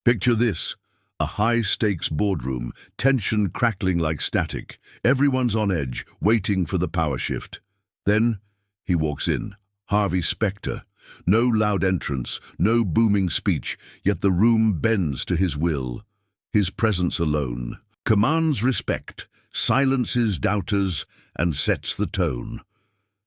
Picture this, a high-stakes boardroom, tension crackling like static. Everyone's on edge, waiting for the power shift. Then he walks in, Harvey Specter. No loud entrance, no booming speech, yet the room bends to his will. His presence alone commands respect, silences doubters, and sets the tone.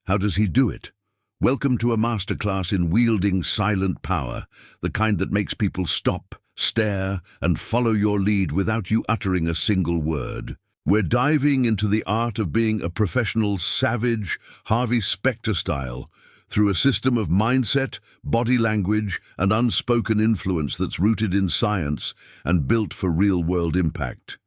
How does he do it? Welcome to a masterclass in wielding silent power, the kind that makes people stop, stare, and follow your lead without you uttering a single word. We're diving into the art of being a professional savage, Harvey Specter style, through a system of mindset, body language, and unspoken influence that's rooted in science and built for real-world impact.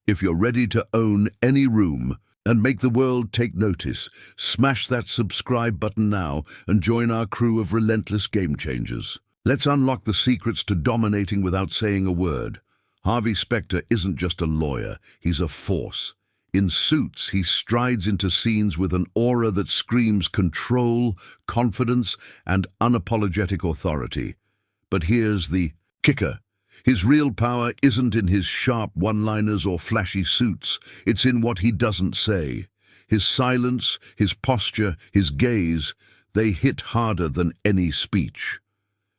If you're ready to own any room and make the world take notice, smash that subscribe button now and join our crew of relentless game changers. Let's unlock the secrets to dominating without saying a word. Harvey Specter isn't just a lawyer, he's a force. In Suits, he strides into scenes with an aura that screams control, confidence, and unapologetic authority. But here's the kicker. His real power isn't in his sharp one-liners or flashy suits. It's in what he doesn't say. His silence, his posture, his gaze, they hit harder than any speech.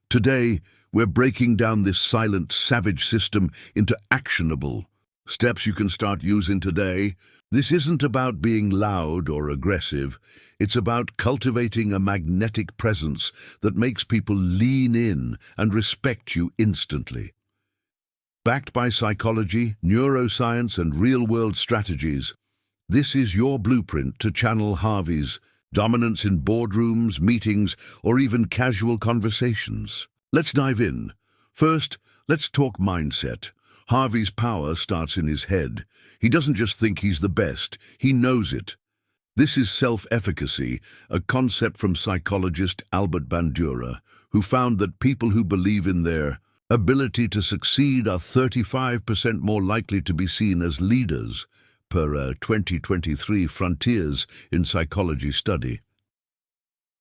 Today, we're breaking down this silent, savage system into actionable steps you can start using today. This isn't about being loud or aggressive. It's about cultivating a magnetic presence that makes people lean in and respect you instantly. Backed by psychology, neuroscience, and real-world strategies, this is your blueprint to channel Harvey's dominance in boardrooms, meetings, or even casual conversations. Let's dive in. First, let's talk mindset. Harvey's power starts in his head. He doesn't just think he's the best, he knows it. This is self-efficacy, a concept from psychologist Albert Bandura, who found that people who believe in their ability to succeed are 35% more likely to be seen as leaders, per a 2023 Frontiers in Psychology study.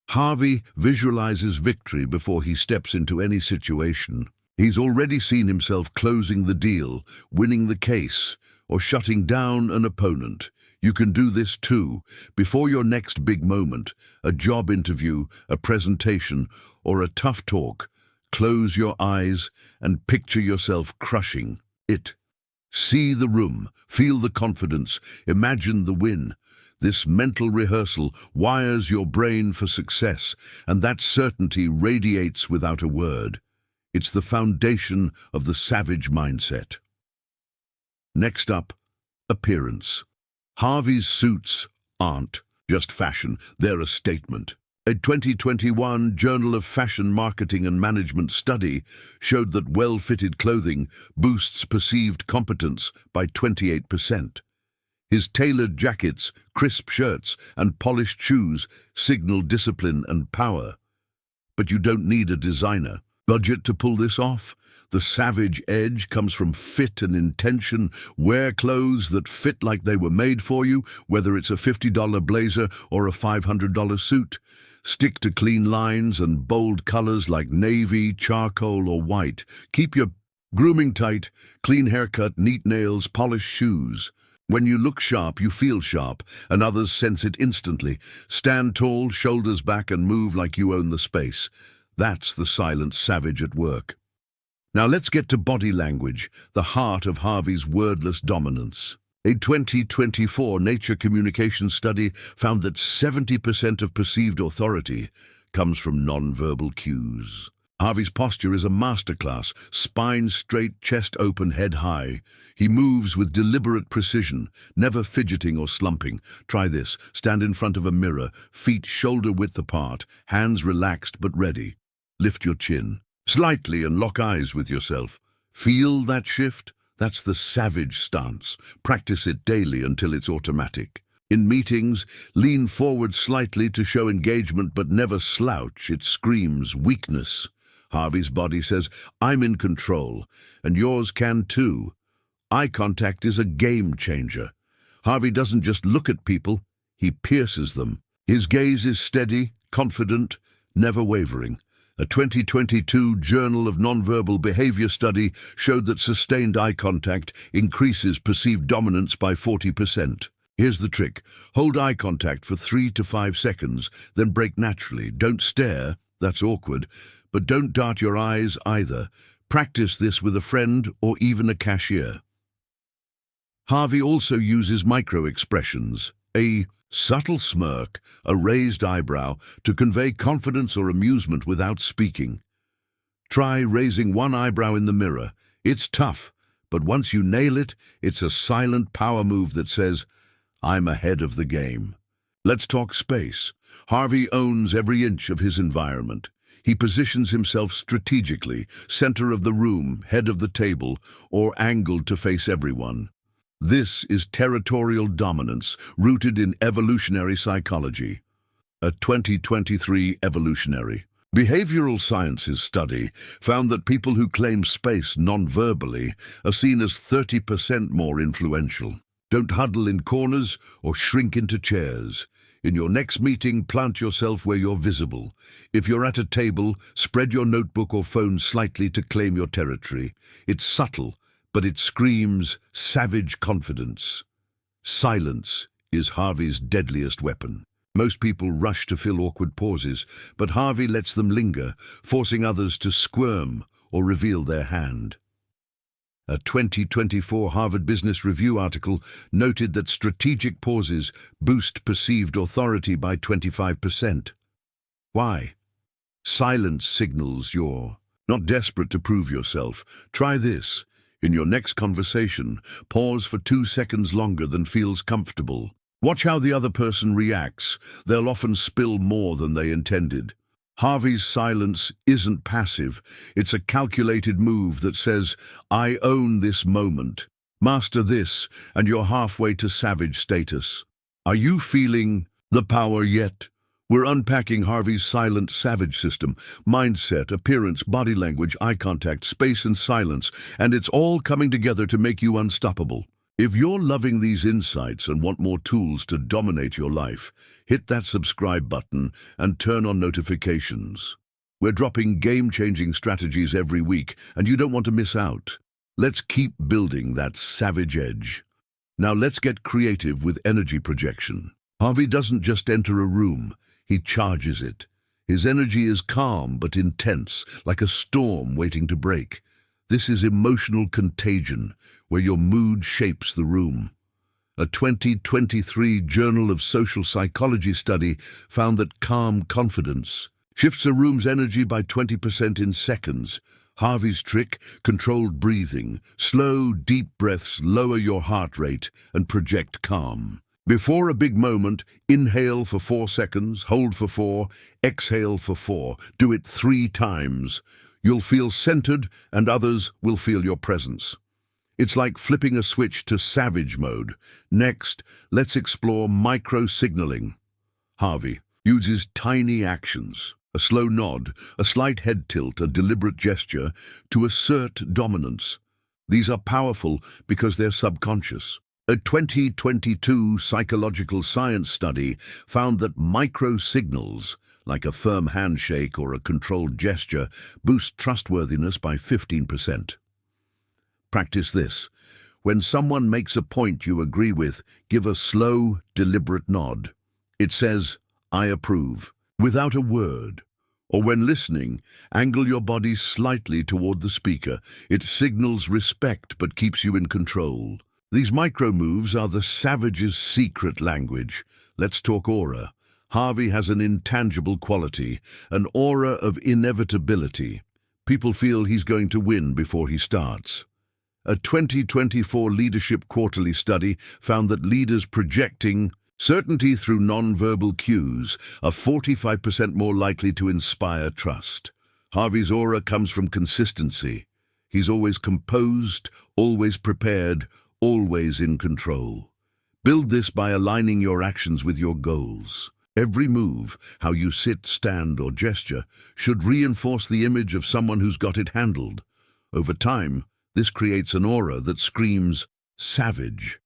Harvey visualizes victory before he steps into any situation. He's already seen himself closing the deal, winning the case, or shutting down an opponent. You can do this too, before your next big moment, a job interview, a presentation, or a tough talk. Close your eyes and picture yourself crushing it. See the room, feel the confidence, imagine the win. This mental rehearsal wires your brain for success, and that certainty radiates without a word. It's the foundation of the savage mindset. Next up, appearance. Harvey's suits aren't just fashion, they're a statement. A 2021 Journal of Fashion Marketing and Management study showed that well-fitted clothing boosts perceived competence by 28%. His tailored jackets, crisp shirts, and polished shoes signal discipline and power. But you don't need a designer budget to pull this off. The savage edge comes from fit and intention. Wear clothes that fit like they were made for you, whether it's a $50 blazer or a $500 suit. Stick to clean lines and bold colors like navy, charcoal, or white. Keep your grooming tight, clean haircut, neat nails, polished shoes. When you look sharp, you feel sharp, and others sense it instantly. Stand tall, shoulders back, and move like you own the space. That's the silent savage at work. Now let's get to body language, the heart of Harvey's wordless dominance. A 2024 Nature Communications study found that 70% of perceived authority comes from nonverbal cues. Harvey's posture is a masterclass, spine straight, chest open, head high. He moves with deliberate precision, never fidgeting or slumping. Try this. Stand in front of a mirror, feet shoulder-width apart, hands relaxed but ready. Lift your chin slightly and lock eyes with yourself. Feel that shift? That's the savage stance. Practice it daily until it's automatic. In meetings, lean forward slightly to show engagement but never slouch. It screams weakness. Harvey's body says, I'm in control, and yours can too. Eye contact is a game changer. Harvey doesn't just look at people, he pierces them. His gaze is steady, confident, never wavering. A 2022 Journal of Nonverbal Behavior study showed that sustained eye contact increases perceived dominance by 40%. Here's the trick. Hold eye contact for 3 to 5 seconds, then break naturally. Don't stare, that's awkward, but don't dart your eyes either. Practice this with a friend or even a cashier. Harvey also uses micro-expressions, a subtle smirk, a raised eyebrow, to convey confidence or amusement without speaking. Try raising one eyebrow in the mirror. It's tough, but once you nail it, it's a silent power move that says, "I'm ahead of the game." Let's talk space. Harvey owns every inch of his environment. He positions himself strategically, center of the room, head of the table, or angled to face everyone. This is territorial dominance, rooted in evolutionary psychology. A 2023 evolutionary behavioral sciences study found that people who claim space non-verbally are seen as 30% more influential. Don't huddle in corners or shrink into chairs. In your next meeting, plant yourself where you're visible. If you're at a table, spread your notebook or phone slightly to claim your territory. It's subtle, but it screams savage confidence. Silence is Harvey's deadliest weapon. Most people rush to fill awkward pauses, but Harvey lets them linger, forcing others to squirm or reveal their hand. A 2024 Harvard Business Review article noted that strategic pauses boost perceived authority by 25%. Why? Silence signals you're not desperate to prove yourself. Try this. In your next conversation, pause for 2 seconds longer than feels comfortable. Watch how the other person reacts. They'll often spill more than they intended. Harvey's silence isn't passive. It's a calculated move that says, "I own this moment." Master this, and you're halfway to savage status. Are you feeling the power yet? We're unpacking Harvey's silent savage system: mindset, appearance, body language, eye contact, space, and silence, and it's all coming together to make you unstoppable. If you're loving these insights and want more tools to dominate your life, hit that subscribe button and turn on notifications. We're dropping game-changing strategies every week, and you don't want to miss out. Let's keep building that savage edge. Now let's get creative with energy projection. Harvey doesn't just enter a room, he charges it. His energy is calm but intense, like a storm waiting to break. This is emotional contagion, where your mood shapes the room. A 2023 Journal of Social Psychology study found that calm confidence shifts a room's energy by 20% in seconds. Harvey's trick: controlled breathing. Slow, deep breaths lower your heart rate and project calm. Before a big moment, inhale for 4 seconds, hold for 4, exhale for 4. Do it 3 times. You'll feel centered, and others will feel your presence. It's like flipping a switch to savage mode. Next, let's explore micro-signaling. Harvey uses tiny actions, a slow nod, a slight head tilt, a deliberate gesture, to assert dominance. These are powerful because they're subconscious. A 2022 psychological science study found that micro-signals, like a firm handshake or a controlled gesture, boost trustworthiness by 15%. Practice this. When someone makes a point you agree with, give a slow, deliberate nod. It says, "I approve," without a word. Or when listening, angle your body slightly toward the speaker. It signals respect but keeps you in control. These micro moves are the savage's secret language. Let's talk aura. Harvey has an intangible quality, an aura of inevitability. People feel he's going to win before he starts. A 2024 Leadership Quarterly study found that leaders projecting certainty through nonverbal cues are 45% more likely to inspire trust. Harvey's aura comes from consistency. He's always composed, always prepared, always in control. Build this by aligning your actions with your goals. Every move, how you sit, stand, or gesture, should reinforce the image of someone who's got it handled. Over time, this creates an aura that screams savage.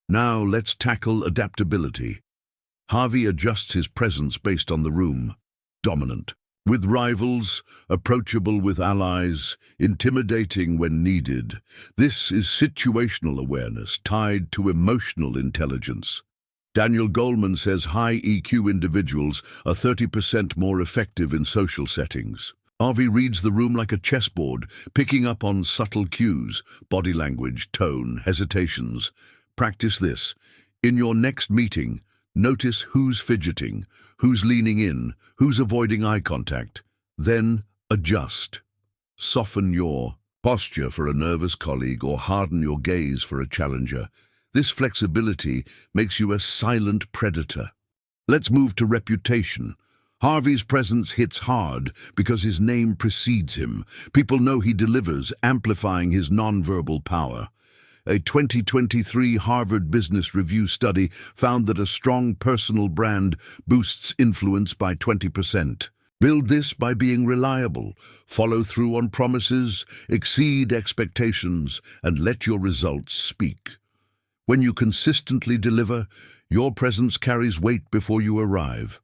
Now let's tackle adaptability. Harvey adjusts his presence based on the room. Dominant. With rivals, approachable with allies, intimidating when needed. This is situational awareness tied to emotional intelligence. Daniel Goleman says high EQ individuals are 30% more effective in social settings. Harvey reads the room like a chessboard, picking up on subtle cues, body language, tone, hesitations. Practice this. In your next meeting, notice who's fidgeting, who's leaning in, who's avoiding eye contact. Then adjust. Soften your posture for a nervous colleague or harden your gaze for a challenger. This flexibility makes you a silent predator. Let's move to reputation. Harvey's presence hits hard because his name precedes him. People know he delivers, amplifying his nonverbal power. A 2023 Harvard Business Review study found that a strong personal brand boosts influence by 20%. Build this by being reliable, follow through on promises, exceed expectations, and let your results speak. When you consistently deliver, your presence carries weight before you arrive.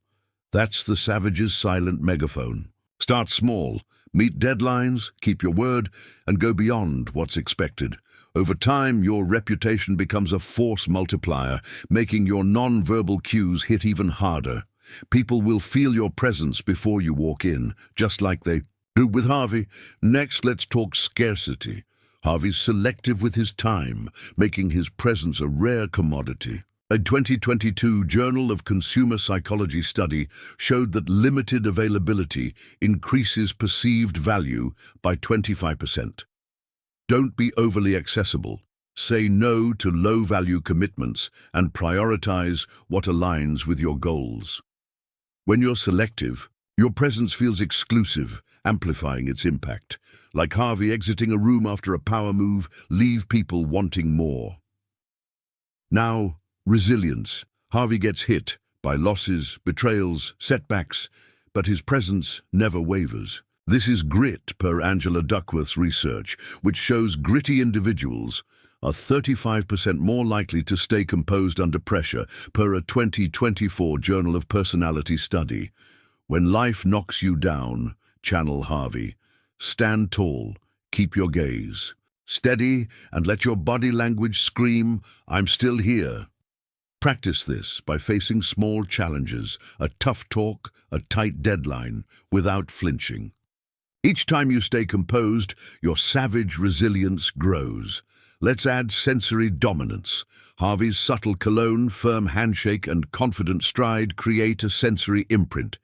That's the Savage's silent megaphone. Start small, meet deadlines, keep your word, and go beyond what's expected. Over time, your reputation becomes a force multiplier, making your non-verbal cues hit even harder. People will feel your presence before you walk in, just like they do with Harvey. Next, let's talk scarcity. Harvey's selective with his time, making his presence a rare commodity. A 2022 Journal of Consumer Psychology study showed that limited availability increases perceived value by 25%. Don't be overly accessible. Say no to low-value commitments and prioritize what aligns with your goals. When you're selective, your presence feels exclusive, amplifying its impact. Like Harvey exiting a room after a power move, leave people wanting more. Now, resilience. Harvey gets hit by losses, betrayals, setbacks, but his presence never wavers. This is grit per Angela Duckworth's research, which shows gritty individuals are 35% more likely to stay composed under pressure per a 2024 Journal of Personality study. When life knocks you down, channel Harvey. Stand tall, keep your gaze. Steady and let your body language scream, "I'm still here." Practice this by facing small challenges, a tough talk, a tight deadline, without flinching. Each time you stay composed, your savage resilience grows. Let's add sensory dominance. Harvey's subtle cologne, firm handshake, and confident stride create a sensory imprint.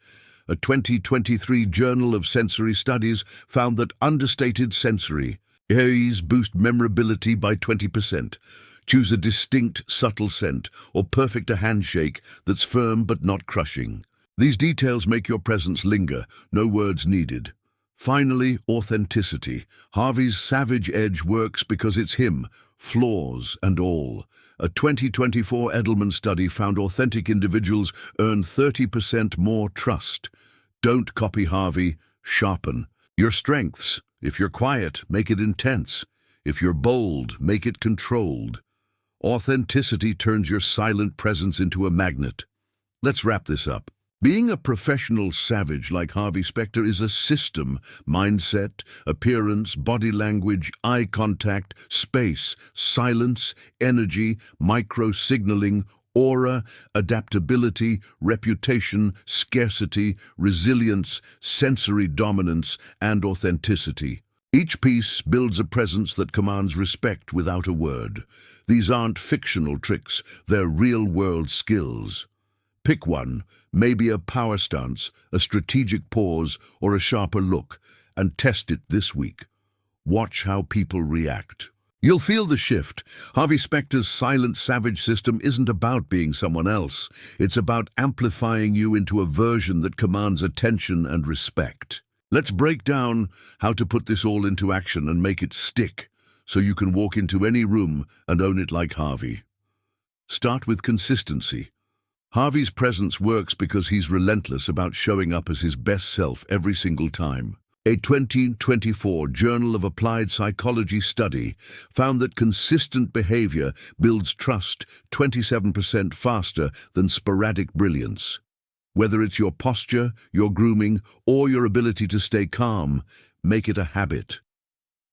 A 2023 Journal of Sensory Studies found that understated sensory airs boost memorability by 20%. Choose a distinct, subtle scent, or perfect a handshake that's firm but not crushing. These details make your presence linger, no words needed. Finally, authenticity. Harvey's savage edge works because it's him, flaws and all. A 2024 Edelman study found authentic individuals earn 30% more trust. Don't copy Harvey, sharpen your strengths. If you're quiet, make it intense. If you're bold, make it controlled. Authenticity turns your silent presence into a magnet. Let's wrap this up. Being a professional savage like Harvey Specter is a system: mindset, appearance, body language, eye contact, space, silence, energy, micro-signaling, aura, adaptability, reputation, scarcity, resilience, sensory dominance, and authenticity. Each piece builds a presence that commands respect without a word. These aren't fictional tricks, they're real-world skills. Pick one, maybe a power stance, a strategic pause, or a sharper look, and test it this week. Watch how people react. You'll feel the shift. Harvey Specter's silent savage system isn't about being someone else. It's about amplifying you into a version that commands attention and respect. Let's break down how to put this all into action and make it stick, so you can walk into any room and own it like Harvey. Start with consistency. Harvey's presence works because he's relentless about showing up as his best self every single time. A 2024 Journal of Applied Psychology study found that consistent behavior builds trust 27% faster than sporadic brilliance. Whether it's your posture, your grooming, or your ability to stay calm, make it a habit.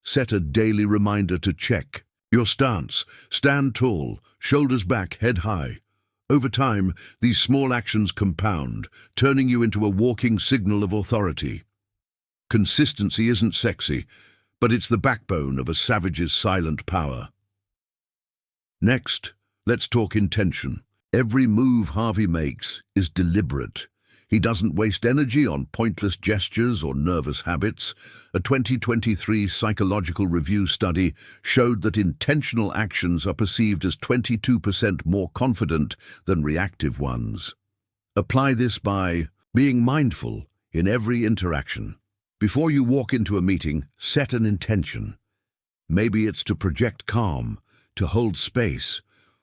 Set a daily reminder to check your stance. Stand tall, shoulders back, head high. Over time, these small actions compound, turning you into a walking signal of authority. Consistency isn't sexy, but it's the backbone of a savage's silent power. Next, let's talk intention. Every move Harvey makes is deliberate. He doesn't waste energy on pointless gestures or nervous habits. A 2023 psychological review study showed that intentional actions are perceived as 22% more confident than reactive ones. Apply this by being mindful in every interaction. Before you walk into a meeting, set an intention. Maybe it's to project calm, to hold space,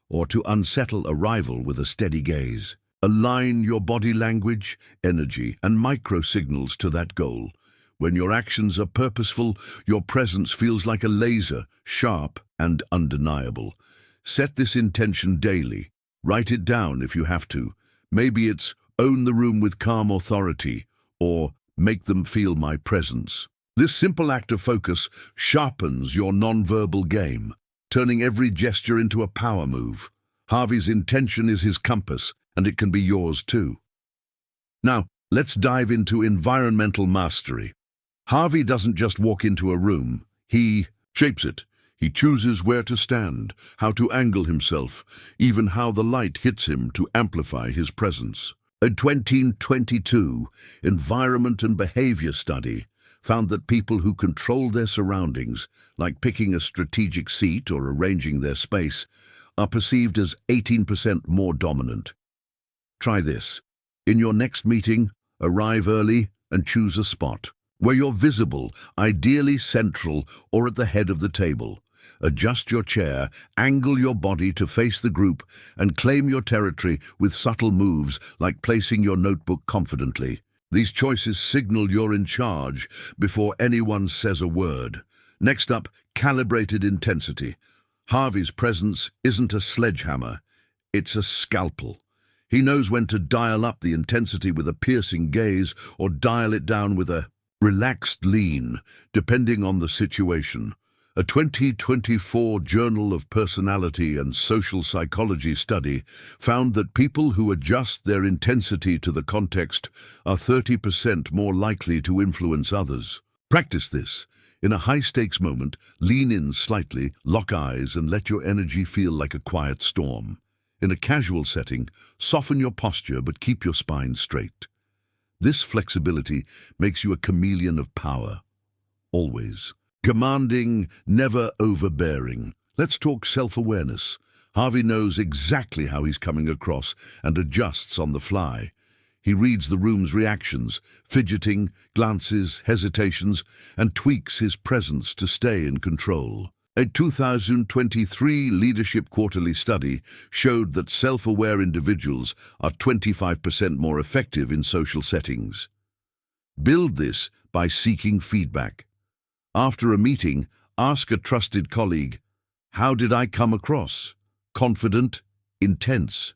or to unsettle a rival with a steady gaze. Align your body language, energy, and micro-signals to that goal. When your actions are purposeful, your presence feels like a laser, sharp and undeniable. Set this intention daily. Write it down if you have to. Maybe it's own the room with calm authority, or make them feel my presence. This simple act of focus sharpens your non-verbal game, turning every gesture into a power move. Harvey's intention is his compass, and it can be yours too. Now, let's dive into environmental mastery. Harvey doesn't just walk into a room, he shapes it. He chooses where to stand, how to angle himself, even how the light hits him to amplify his presence. A 2022 environment and behavior study found that people who control their surroundings, like picking a strategic seat or arranging their space, are perceived as 18% more dominant. Try this. In your next meeting, arrive early and choose a spot where you're visible, ideally central or at the head of the table. Adjust your chair, angle your body to face the group, and claim your territory with subtle moves like placing your notebook confidently. These choices signal you're in charge before anyone says a word. Next up, calibrated intensity. Harvey's presence isn't a sledgehammer, it's a scalpel. He knows when to dial up the intensity with a piercing gaze or dial it down with a relaxed lean, depending on the situation. A 2024 Journal of Personality and Social Psychology study found that people who adjust their intensity to the context are 30% more likely to influence others. Practice this. In a high-stakes moment, lean in slightly, lock eyes, and let your energy feel like a quiet storm. In a casual setting, soften your posture but keep your spine straight. This flexibility makes you a chameleon of power. Always. Commanding, never overbearing. Let's talk self-awareness. Harvey knows exactly how he's coming across and adjusts on the fly. He reads the room's reactions, fidgeting, glances, hesitations, and tweaks his presence to stay in control. A 2023 Leadership Quarterly study showed that self-aware individuals are 25% more effective in social settings. Build this by seeking feedback. After a meeting, ask a trusted colleague, "How did I come across? Confident? Intense?"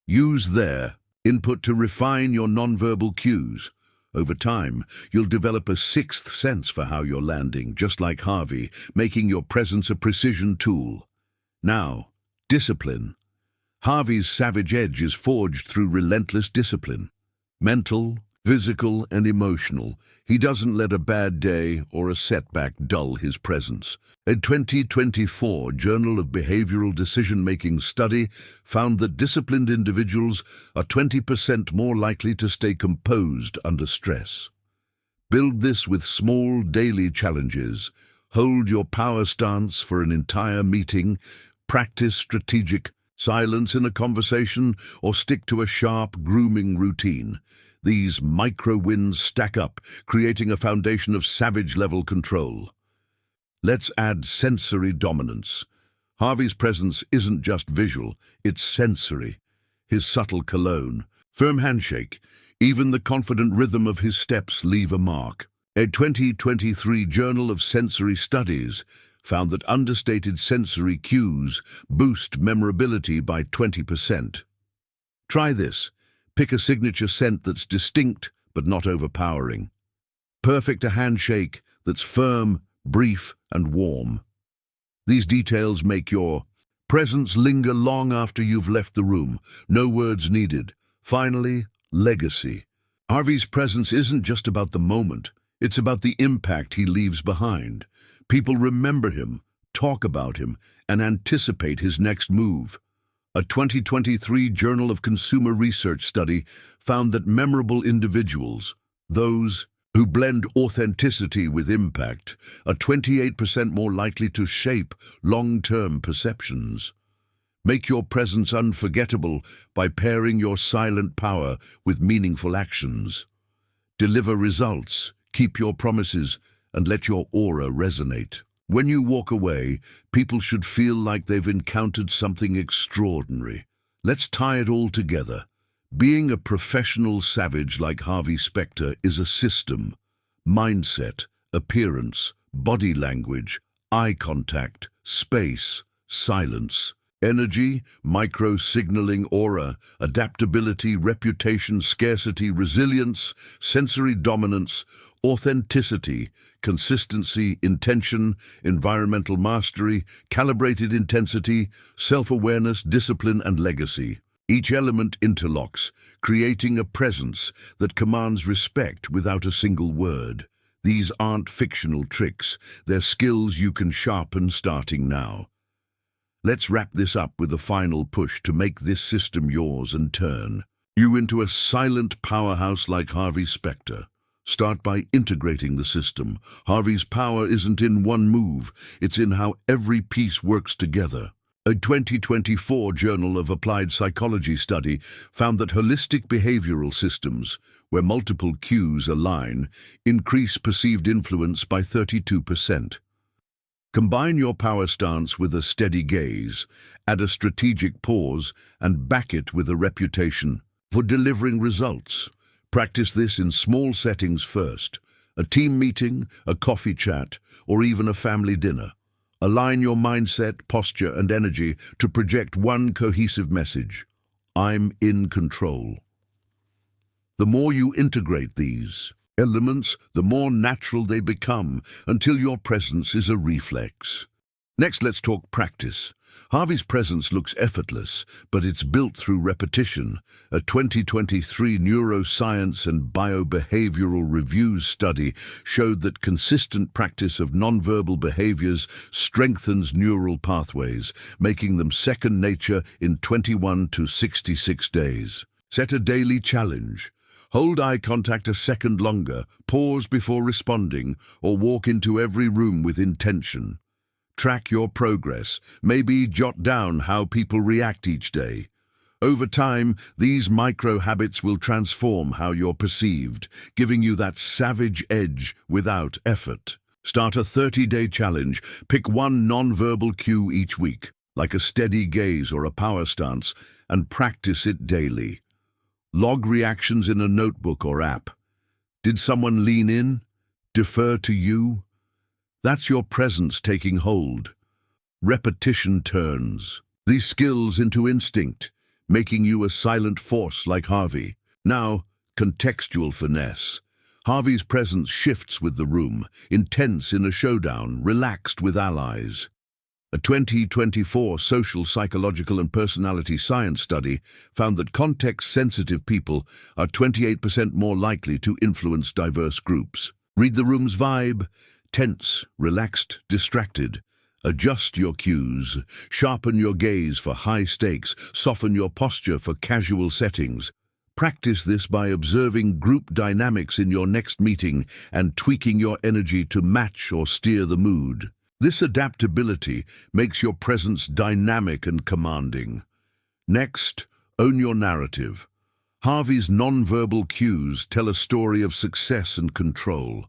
Use their input to refine your nonverbal cues. Over time, you'll develop a sixth sense for how you're landing, just like Harvey, making your presence a precision tool. Now, discipline. Harvey's savage edge is forged through relentless discipline. Mental, physical, and emotional. He doesn't let a bad day or a setback dull his presence. A 2024 Journal of Behavioral Decision-Making study found that disciplined individuals are 20% more likely to stay composed under stress. Build this with small daily challenges. Hold your power stance for an entire meeting. Practice strategic silence in a conversation, or stick to a sharp grooming routine. These micro-wins stack up, creating a foundation of savage-level control. Let's add sensory dominance. Harvey's presence isn't just visual, it's sensory. His subtle cologne, firm handshake, even the confident rhythm of his steps leave a mark. A 2023 Journal of Sensory Studies found that understated sensory cues boost memorability by 20%. Try this. Pick a signature scent that's distinct but not overpowering. Perfect a handshake that's firm, brief, and warm. These details make your presence linger long after you've left the room. No words needed. Finally, legacy. Harvey's presence isn't just about the moment. It's about the impact he leaves behind. People remember him, talk about him, and anticipate his next move. A 2023 Journal of Consumer Research study found that memorable individuals, those who blend authenticity with impact, are 28% more likely to shape long-term perceptions. Make your presence unforgettable by pairing your silent power with meaningful actions. Deliver results, keep your promises, and let your aura resonate. When you walk away, people should feel like they've encountered something extraordinary. Let's tie it all together. Being a professional savage like Harvey Specter is a system. Mindset, appearance, body language, eye contact, space, silence, energy, micro-signaling aura, adaptability, reputation, scarcity, resilience, sensory dominance, authenticity, consistency, intention, environmental mastery, calibrated intensity, self-awareness, discipline, and legacy. Each element interlocks, creating a presence that commands respect without a single word. These aren't fictional tricks, they're skills you can sharpen starting now. Let's wrap this up with a final push to make this system yours and turn you into a silent powerhouse like Harvey Specter. Start by integrating the system. Harvey's power isn't in one move, it's in how every piece works together. A 2024 Journal of Applied Psychology study found that holistic behavioral systems, where multiple cues align, increase perceived influence by 32%. Combine your power stance with a steady gaze, add a strategic pause, and back it with a reputation for delivering results. Practice this in small settings first: a team meeting, a coffee chat, or even a family dinner. Align your mindset, posture, and energy to project one cohesive message: I'm in control. The more you integrate these elements, the more natural they become, until your presence is a reflex. Next, let's talk practice. Harvey's presence looks effortless, but it's built through repetition. A 2023 Neuroscience and Biobehavioral Reviews study showed that consistent practice of nonverbal behaviors strengthens neural pathways, making them second nature in 21 to 66 days. Set a daily challenge. Hold eye contact a second longer, pause before responding, or walk into every room with intention. Track your progress, maybe jot down how people react each day. Over time, these micro-habits will transform how you're perceived, giving you that savage edge without effort. Start a 30-day challenge. Pick one non-verbal cue each week, like a steady gaze or a power stance, and practice it daily. Log reactions in a notebook or app. Did someone lean in? Defer to you? That's your presence taking hold. Repetition turns these skills into instinct, making you a silent force like Harvey. Now, contextual finesse. Harvey's presence shifts with the room, intense in a showdown, relaxed with allies. A 2024 Social, Psychological and Personality Science study found that context-sensitive people are 28% more likely to influence diverse groups. Read the room's vibe. Tense, relaxed, distracted. Adjust your cues. Sharpen your gaze for high stakes. Soften your posture for casual settings. Practice this by observing group dynamics in your next meeting and tweaking your energy to match or steer the mood. This adaptability makes your presence dynamic and commanding. Next, own your narrative. Harvey's nonverbal cues tell a story of success and control.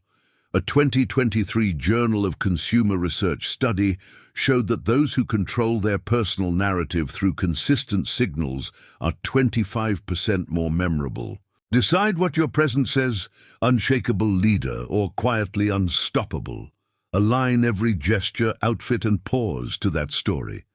A 2023 Journal of Consumer Research study showed that those who control their personal narrative through consistent signals are 25% more memorable. Decide what your presence says: unshakable leader or quietly unstoppable. Align every gesture, outfit, and pause to that story.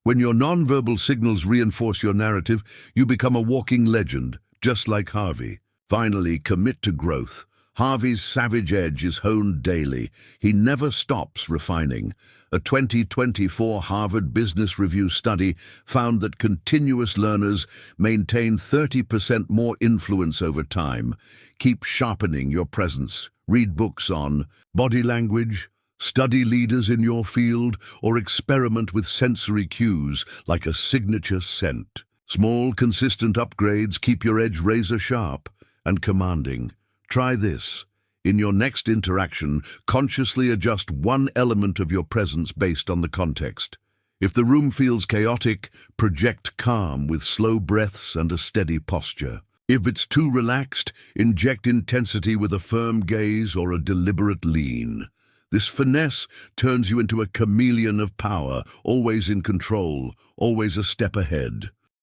When your nonverbal signals reinforce your narrative, you become a walking legend, just like Harvey. Finally, commit to growth. Harvey's savage edge is honed daily. He never stops refining. A 2024 Harvard Business Review study found that continuous learners maintain 30% more influence over time. Keep sharpening your presence. Read books on body language, study leaders in your field, or experiment with sensory cues like a signature scent. Small, consistent upgrades keep your edge razor sharp and commanding. Try this. In your next interaction, consciously adjust one element of your presence based on the context. If the room feels chaotic, project calm with slow breaths and a steady posture. If it's too relaxed, inject intensity with a firm gaze or a deliberate lean. This finesse turns you into a chameleon of power, always in control, always a step ahead.